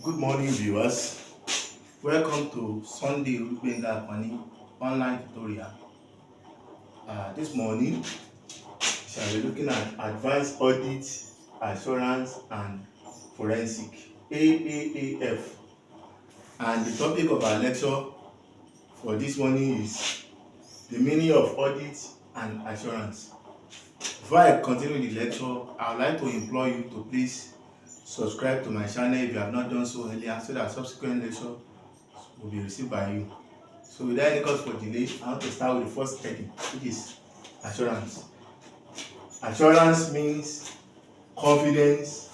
Good morning, viewers. Welcome to Sunday Rubenga Money online tutorial. This morning, we shall be looking at advanced audit, assurance, and forensic (AAAF). And the topic of our lecture for this morning is the meaning of audit and assurance. Before I continue the lecture, I would like to implore you to please subscribe to my channel if you have not done so earlier, so that subsequent lecture will be received by you. So without any cause for delay, I want to start with the first heading, which is assurance. Assurance means confidence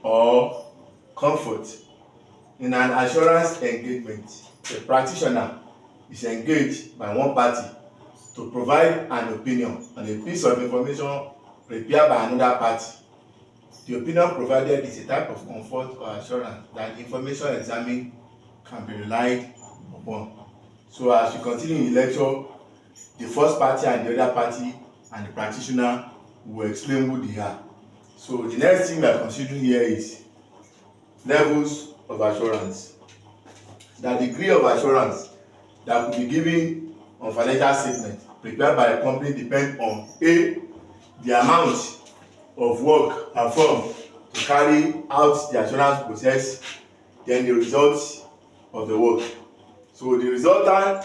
or comfort. In an assurance engagement, the practitioner is engaged by one party to provide an opinion on a piece of information prepared by another party. The opinion provided is a type of comfort or assurance that the information examined can be relied upon. So as we continue in the lecture, the first party and the other party and the practitioner will explain who they are. So the next thing we are considering here is levels of assurance. The degree of assurance that could be given on financial statement prepared by a company depends on A, the amount of work performed to carry out the assurance process, then the results of the work. So the resultant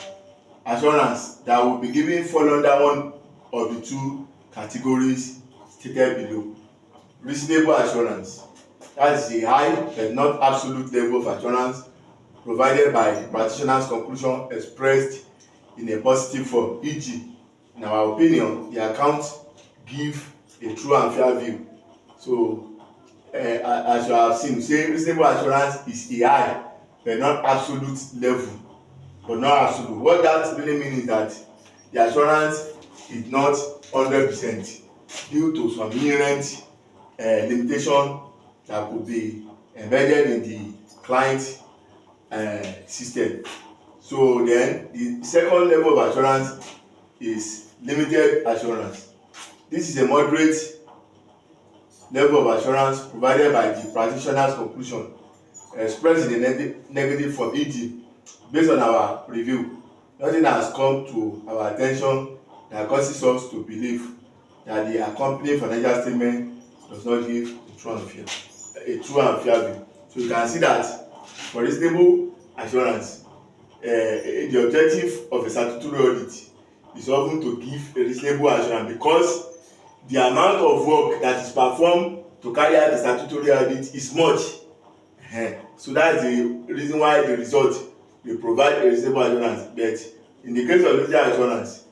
assurance that will be given fall under one of the two categories stated below. Reasonable assurance, that is a high but not absolute level of assurance provided by the practitioner's conclusion expressed in a positive form, e.g., in our opinion, the account give a true and fair view. So as you have seen, say reasonable assurance is a high but not absolute level, but not absolute. What that really means is that the assurance is not 100% due to some inherent limitation that could be embedded in the client system. So then the second level of assurance is limited assurance. This is a moderate level of assurance provided by the practitioner's conclusion expressed in a negative form, e.g., based on our review, nothing has come to our attention that causes us to believe that the accompanying financial statement does not give a true and fair view. So you can see that for reasonable assurance, the objective of a statutory audit is often to give a reasonable assurance, because the amount of work that is performed to carry out the statutory audit is much. So that's the reason why the result will provide a reasonable assurance. But in the case of limited assurance,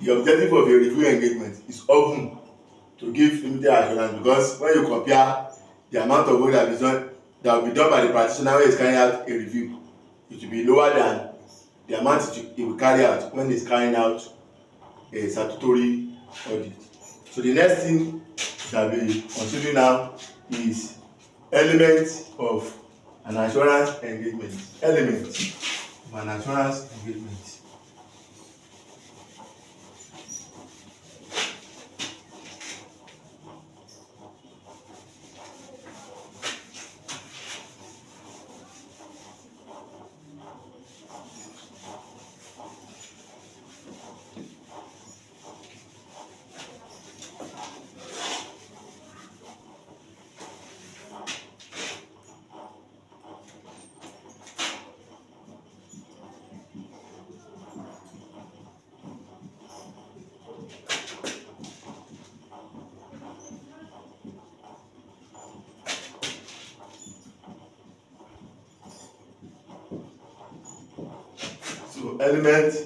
the objective of a review engagement is often to give limited assurance, because when you compare the amount of work that will be done by the practitioner when he is carrying out a review, it will be lower than the amount he will carry out when he is carrying out a statutory audit. So the next thing we shall be considering now is elements of an assurance engagement. Elements of an assurance engagement. So elements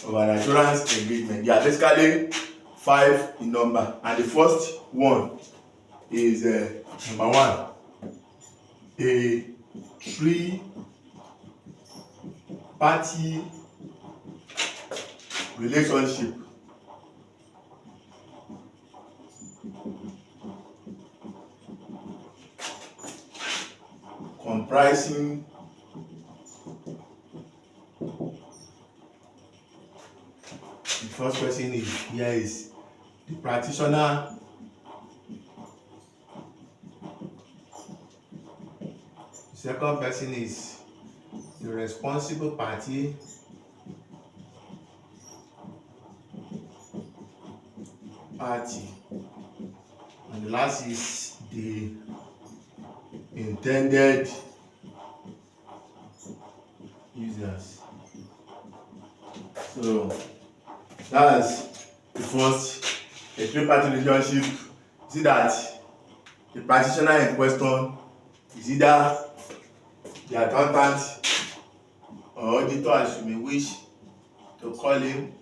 of an assurance engagement, they are basically 5 in number, and the first one is number 1, a 3-party relationship comprising the first person here is the practitioner, Second person is the responsible party. And the last is the intended users. So that's the first, a three-party relationship. See that the practitioner in question is either the accountant or auditor, as you may wish to call him.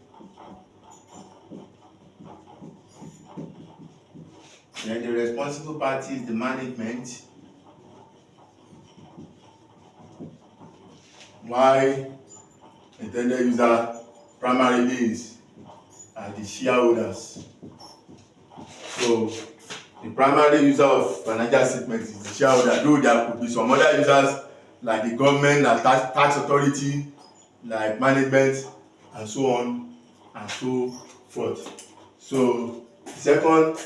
Then the responsible party is the management, while intended user primarily is the shareholders. So the primary user of financial statement is the shareholder, though there could be some other users like the government and tax authority, like management, and so on and so forth. So the second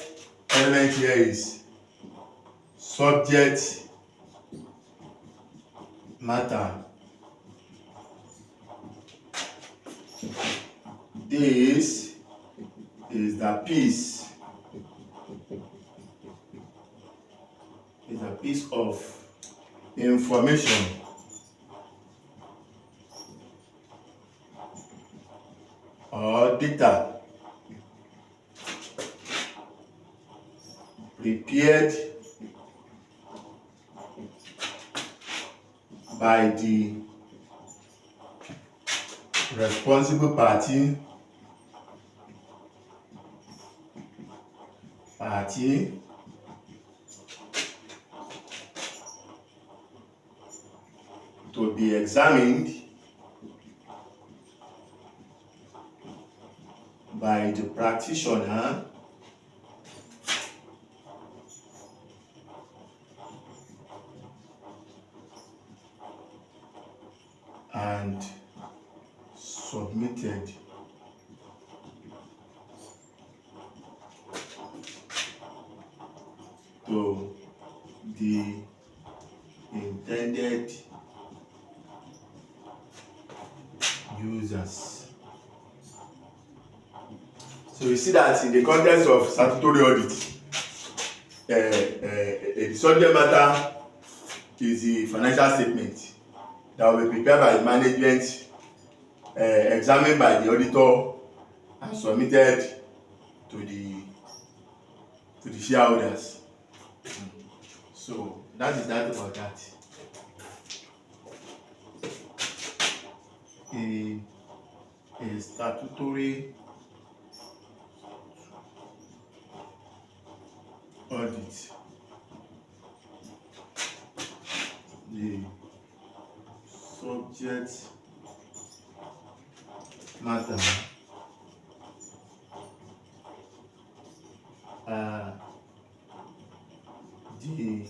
element here is subject matter. This is the piece of information or data prepared by the responsible party to be examined by the practitioner and submitted to the intended users. So you see that in the context of statutory audit, the subject matter is the financial statement that will be prepared by the management, examined by the auditor, and submitted to the shareholders. So that is that about that. A statutory audit, the subject matter the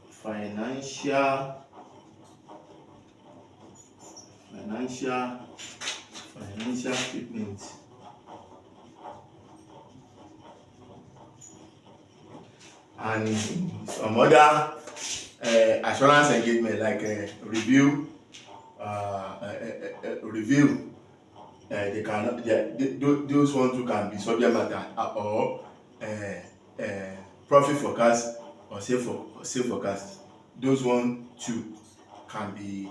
financial statement and some other assurance engagement like review. They cannot. Those ones who can be subject matter or profit forecast or sale forecast. Those ones too can be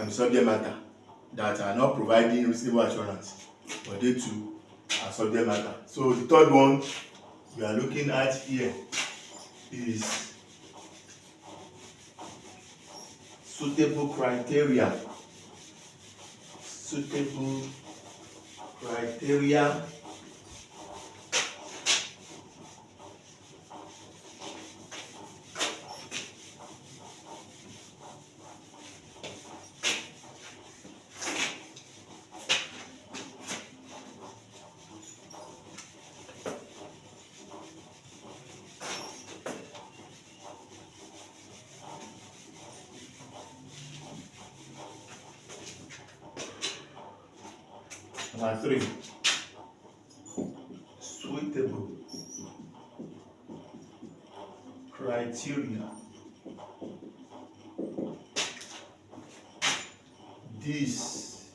subject matter that are not providing reasonable assurance, but they too are subject matter. So the third one we are looking at here is suitable criteria. Number 3, suitable criteria these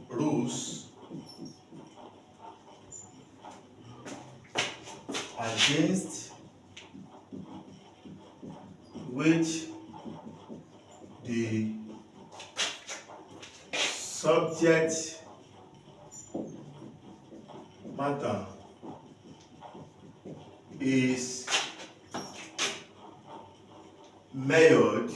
rules against which the subject matter is measured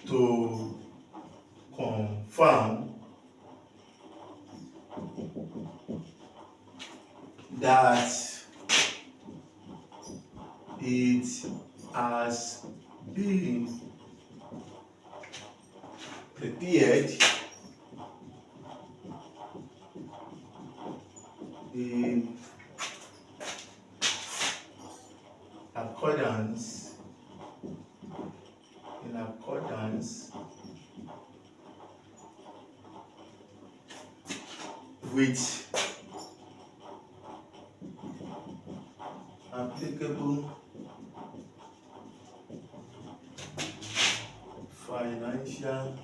to confirm that it has been prepared in accordance with applicable financial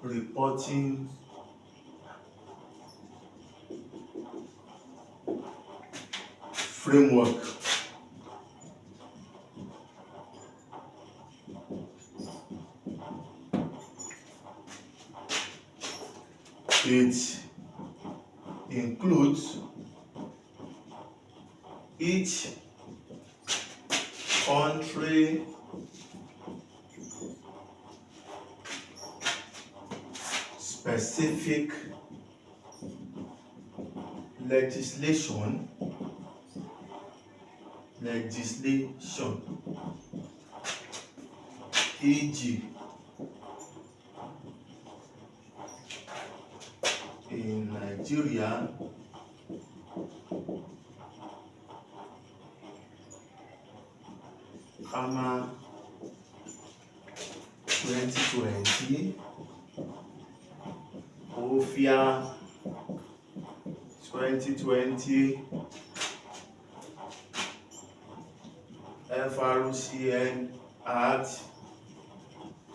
reporting framework. It includes each country specific legislation, e.g. in Nigeria, comma 2020, OFIA 2020, FRCN Act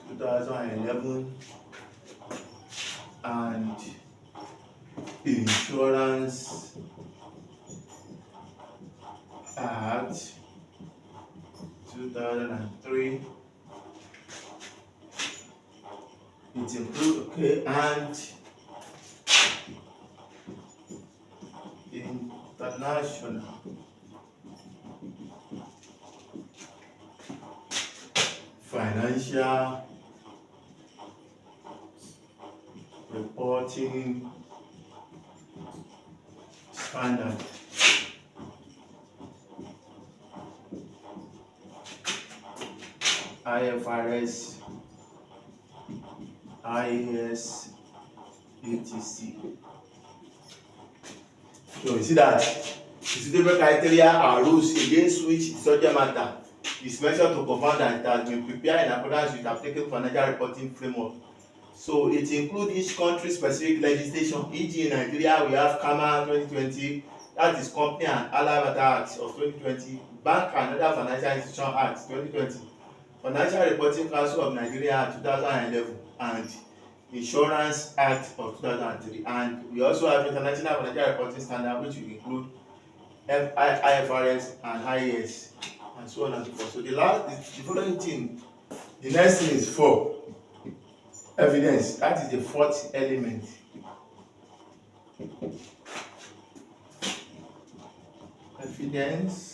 2011, and Insurance Act 2003. It includes and international financial reporting standard. IFRS, IAS, etc. So you see that the suitable criteria are rules against which the subject matter is measured to confirm that it has been prepared in accordance with applicable financial reporting framework. So it includes each country specific legislation, e.g. in Nigeria we have CAMA 2020, that is Company and Allied Acts of 2020, Bank and Other Financial Institution Act 2020, Financial Reporting Council of Nigeria Act 2011, and Insurance Act of 2003. And we also have International Financial Reporting Standard, which will include IFRS and IAS, and so on and so forth. So the following thing, the next thing is 4. Evidence. That is the fourth element. Evidence.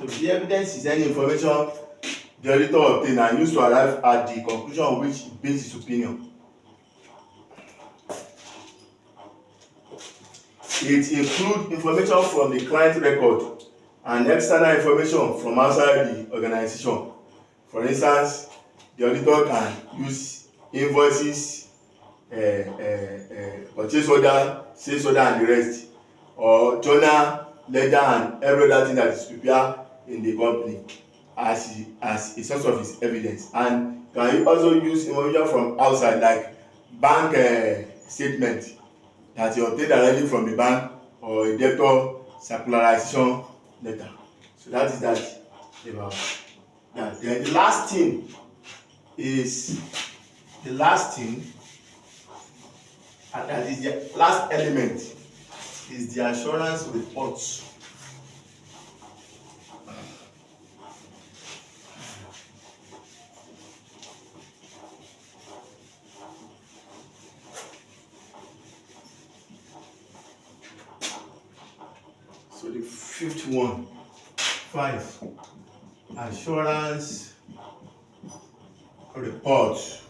So the evidence is any information the auditor obtained and used to arrive at the conclusion on which he based his opinion. It includes information from the client record and external information from outside the organization. For instance, the auditor can use invoices, purchase order, sales order and the rest, or journal, ledger and every other thing that is prepared in the company as a source of his evidence. And can also use information from outside like bank statement that you obtain directly from the bank or a debtor circularization letter. So that is that about that. Then the last thing and that is the last element is the assurance reports. So the fifth one, 5, assurance report.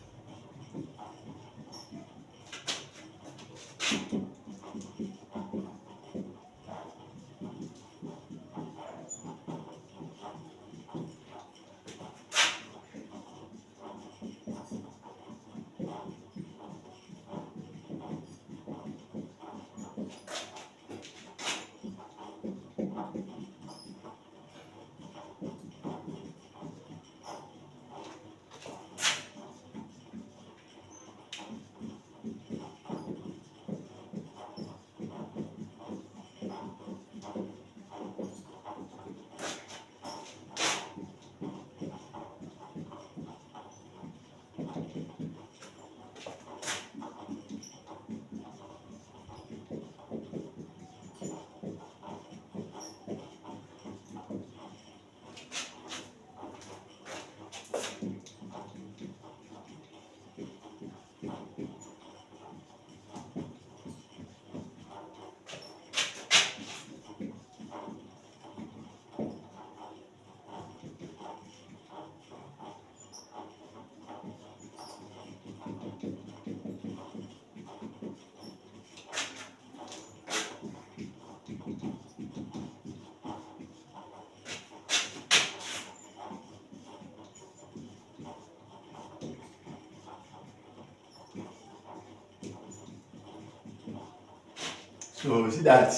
So you see that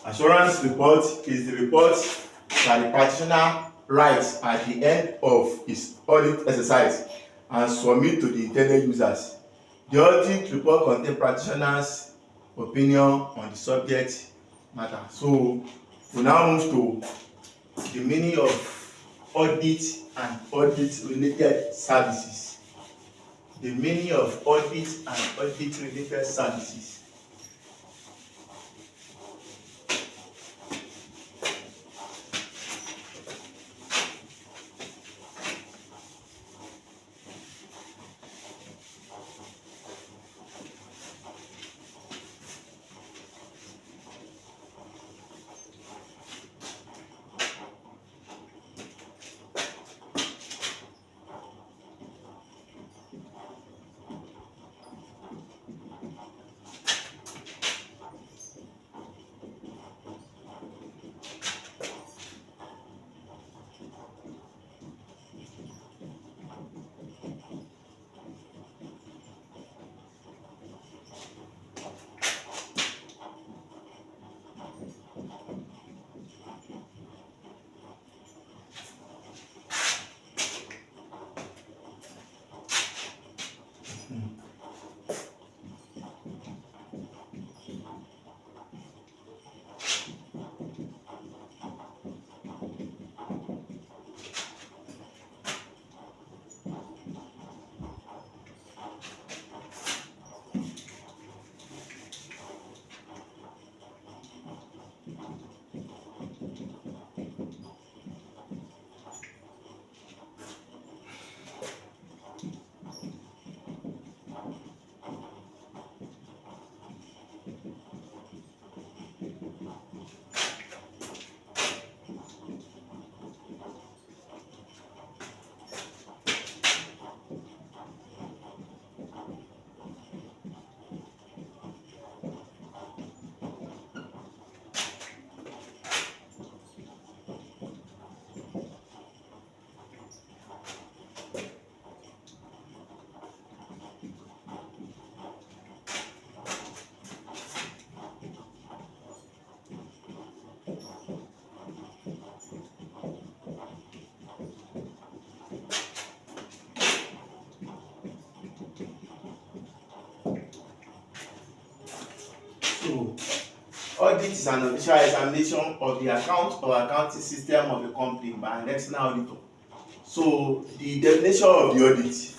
assurance report is the report that the practitioner writes at the end of his audit exercise and submit to the intended users. The audit report contains practitioner's opinion on the subject matter. So we now move to the meaning of audit and audit related services. The meaning of audit and audit related services. So audit is an official examination of the account or accounting system of a company by an external auditor. So the definition of the audit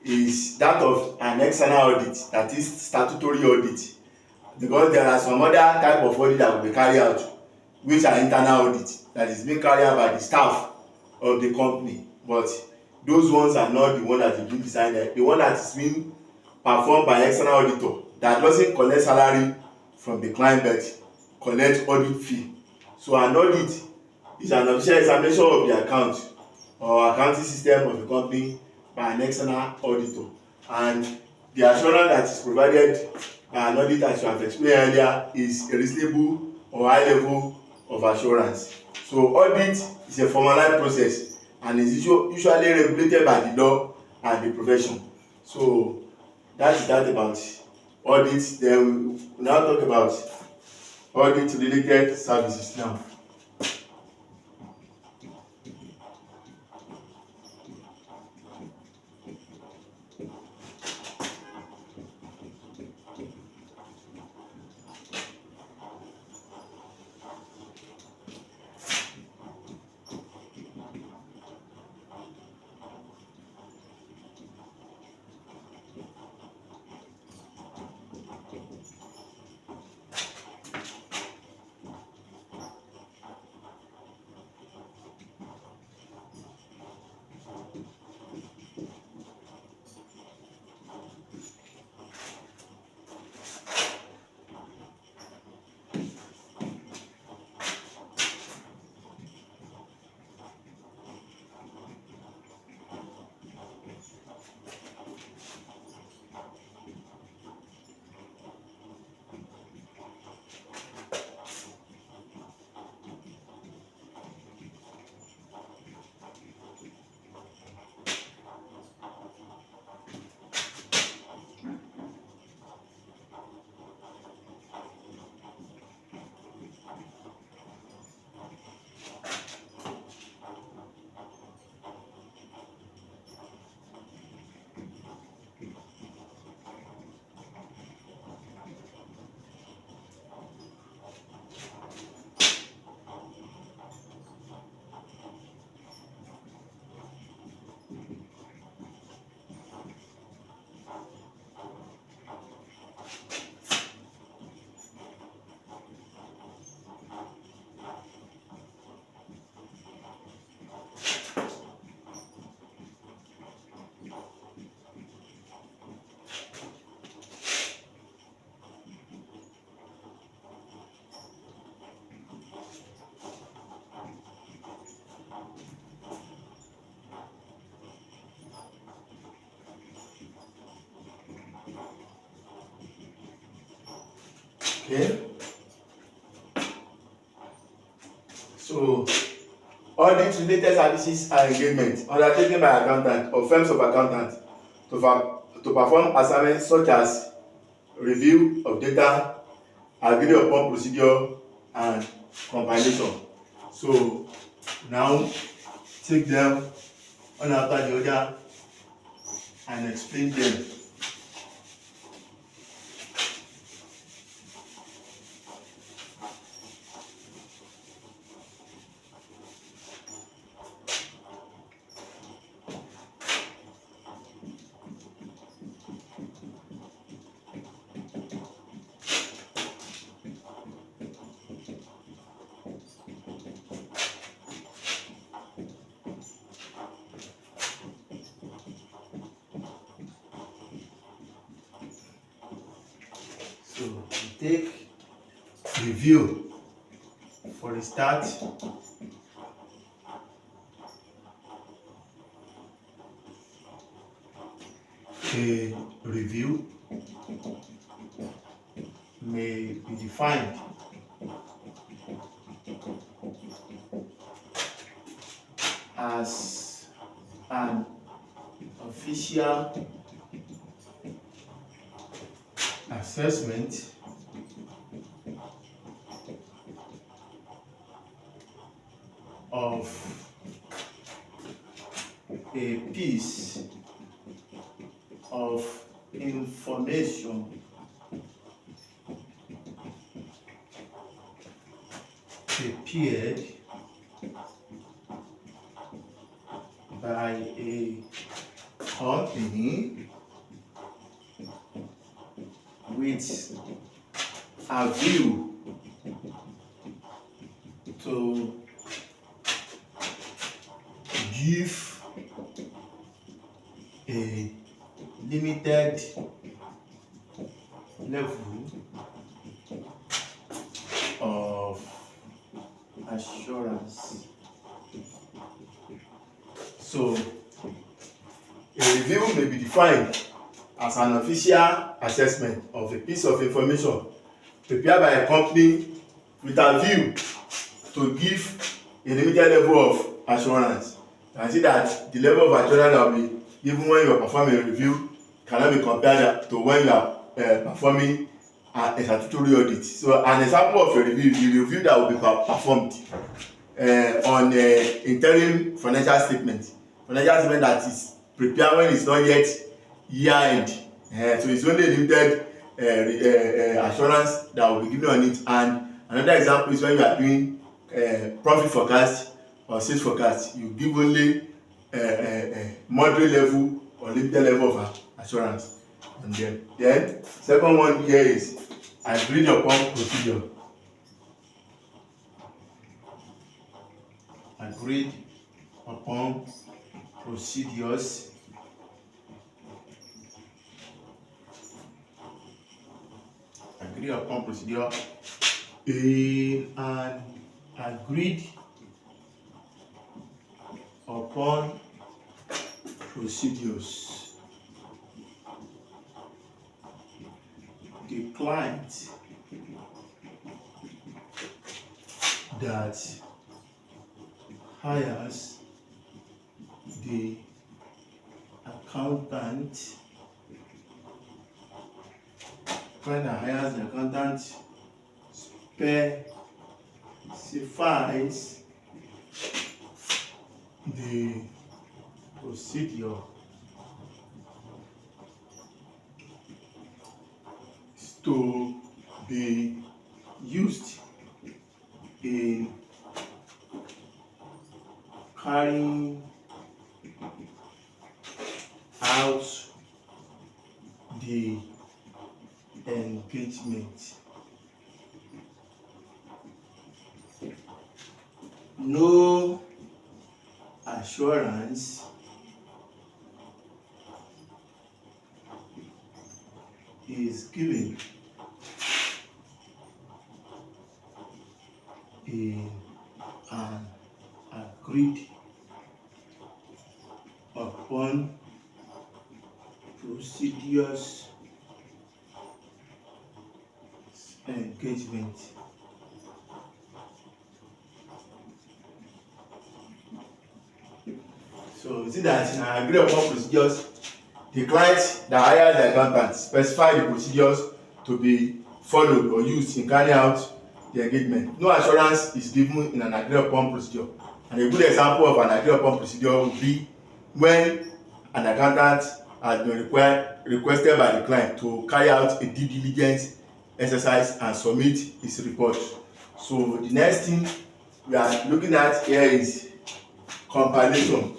is that of an external audit, that is statutory audit, because there are some other type of audit that will be carried out which are internal audit, that is being carried out by the staff of the company, but those ones are not the one that is being decided. The one that is being performed by external auditor that doesn't collect salary from the client but collect audit fee. So an audit is an official examination of the account or accounting system of the company by an external auditor, and the assurance that is provided by an audit, as you have explained earlier, is a reasonable or high level of assurance. So audit is a formalized process and is usually regulated by the law and the profession. So that is that about audit. Then we now talk about audit related services now. Okay. So audit related services and engagements undertaken by accountants or firms of accountants to perform assignments such as review of data, agree upon procedure and compilation. So now take them one after the other and explain them. So we take review for the start. A review may be defined as an official assessment of a piece of information prepared by a company with a view to give a limited level of assurance. So, a review may be defined as an official assessment of a piece of information prepared by a company with a view to give a limited level of assurance. You can see that the level of assurance that will be given when you are performing a review cannot be compared to when you are performing a statutory audit. So an example of a review is the review that will be performed on interim financial statement that is prepared when it's not yet year end. So it's only a limited assurance that will be given on it. And another example is when you are doing profit forecast or sales forecast, you give only moderate level or limited level of assurance on them. Then second one here is agreed upon procedure. Agreed upon procedures. Agreed upon procedure. And agreed upon procedures, the client that hires the accountant specifies the procedure to be used in carrying out the engagement. No assurance is given in an agreed upon procedures engagement. So you see that in an agreed upon procedures, the client that hires the accountant specify the procedures to be followed or used in carrying out the engagement. No assurance is given in an agreed upon procedure. And a good example of an agreed upon procedure would be when an accountant has been requested by the client to carry out a due diligence exercise and submit his report. So the next thing we are looking at here is compilation.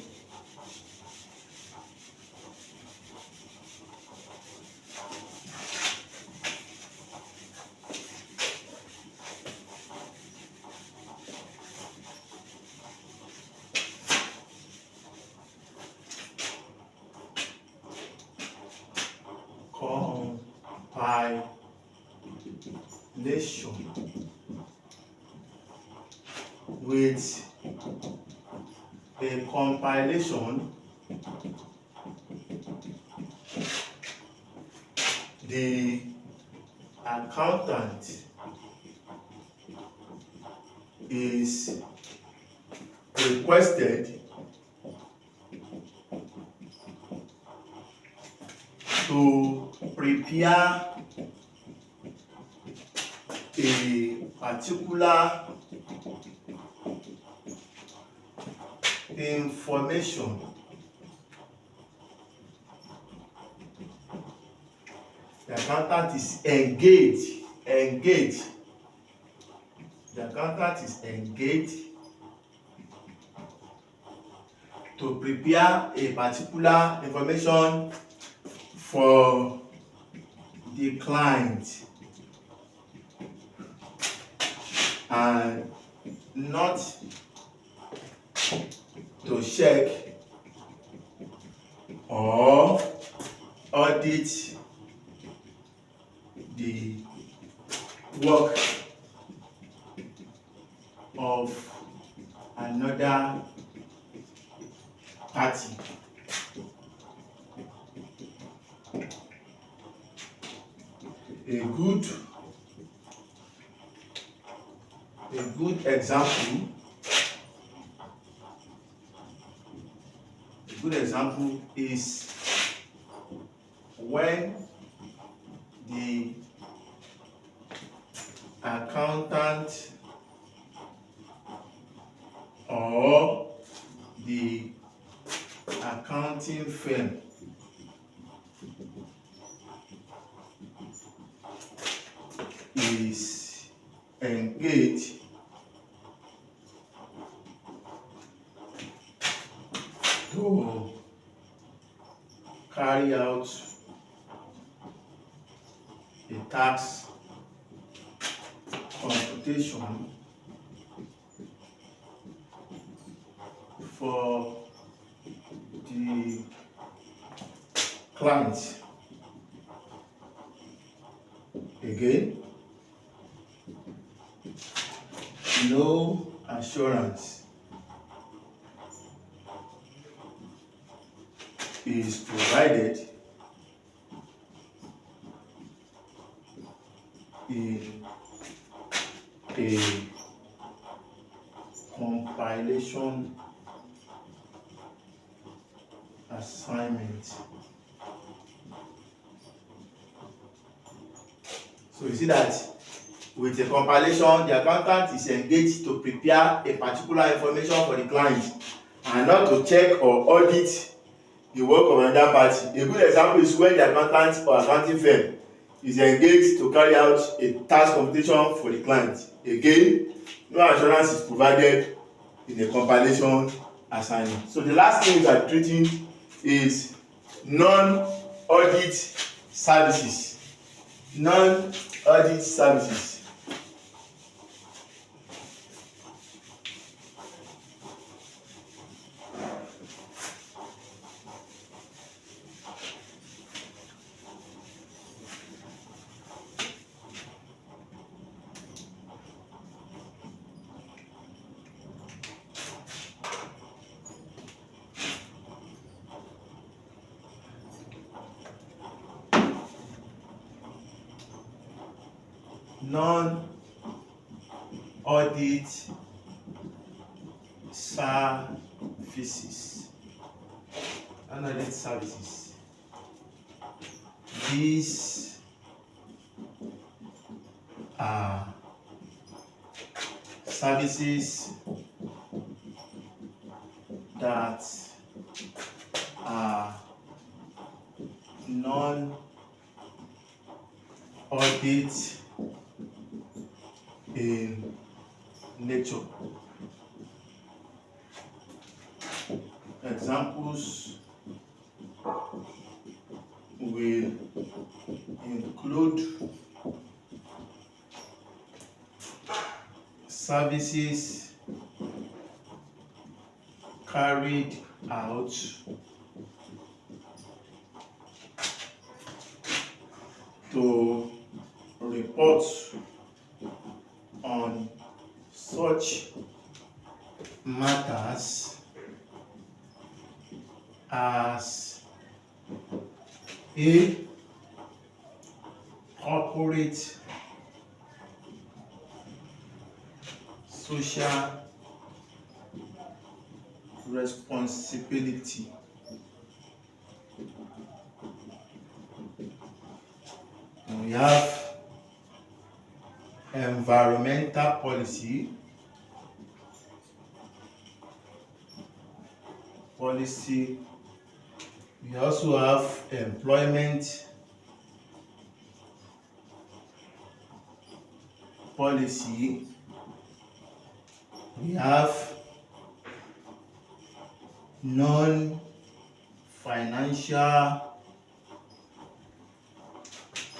With a compilation, the accountant is requested to prepare a particular information the accountant is engaged The accountant is engaged to prepare a particular information for the client and not to check or audit the work of another party. A good example is when the accountant or the accounting firm is engaged to carry out a tax computation for the client. Again, no assurance is provided in a compilation assignment. So you see that with a compilation, the accountant is engaged to prepare a particular information for the client and not to check or audit the work of another party. A good example is when the accountant or accounting firm is engaged to carry out a tax computation for the client. Again, no assurance is provided in a compilation assignment. So the last thing we are treating is non-audit services. Non-audit services. Non-audit services. Non-audit services. These are services that are non-audit in nature. Examples will include services carried out to report on such matters as a corporate social responsibility. And we have environmental policy. We also have employment policy we have non-financial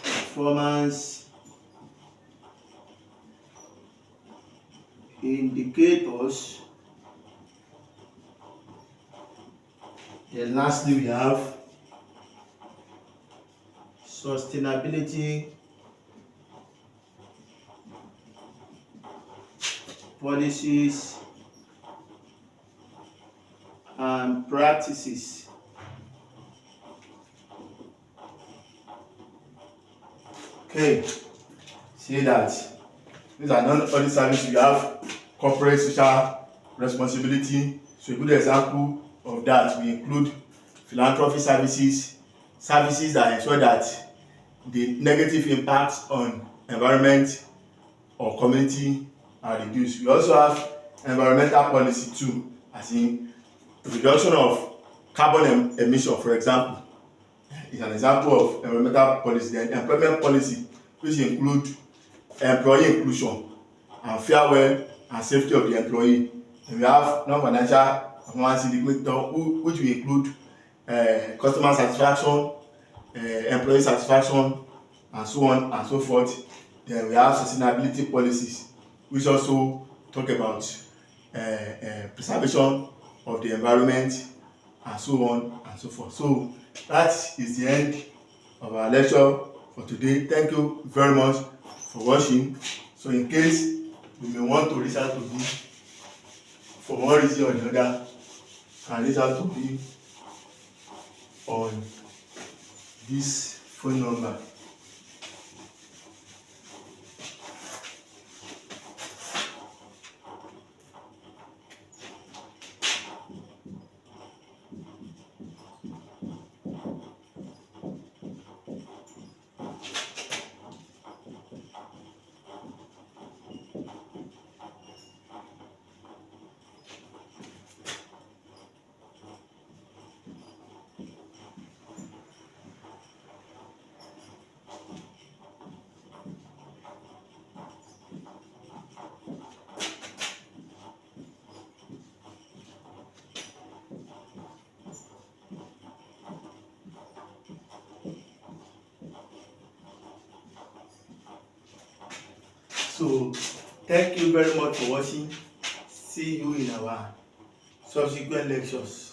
performance indicators. Then lastly, we have sustainability policies and practices. Okay, see that these are non-audit services. We have corporate social responsibility. So a good example of that, we include philanthropy services, services that ensure that the negative impacts on environment or community are reduced. We also have environmental policy too, as in reduction of carbon emission, for example, is an example of environmental policy. Then employment policy, which include employee inclusion and farewell and safety of the employee. And we have non-financial performance indicator which will include customer satisfaction, employee satisfaction, and so on and so forth. Then we have sustainability policies, which also talk about preservation of the environment, and so on and so forth. So that is the end of our lecture for today. Thank you very much for watching. So in case you may want to reach out to me for one reason or the other, can reach out to me on this phone number. So thank you very much for watching. See you in our subsequent lectures.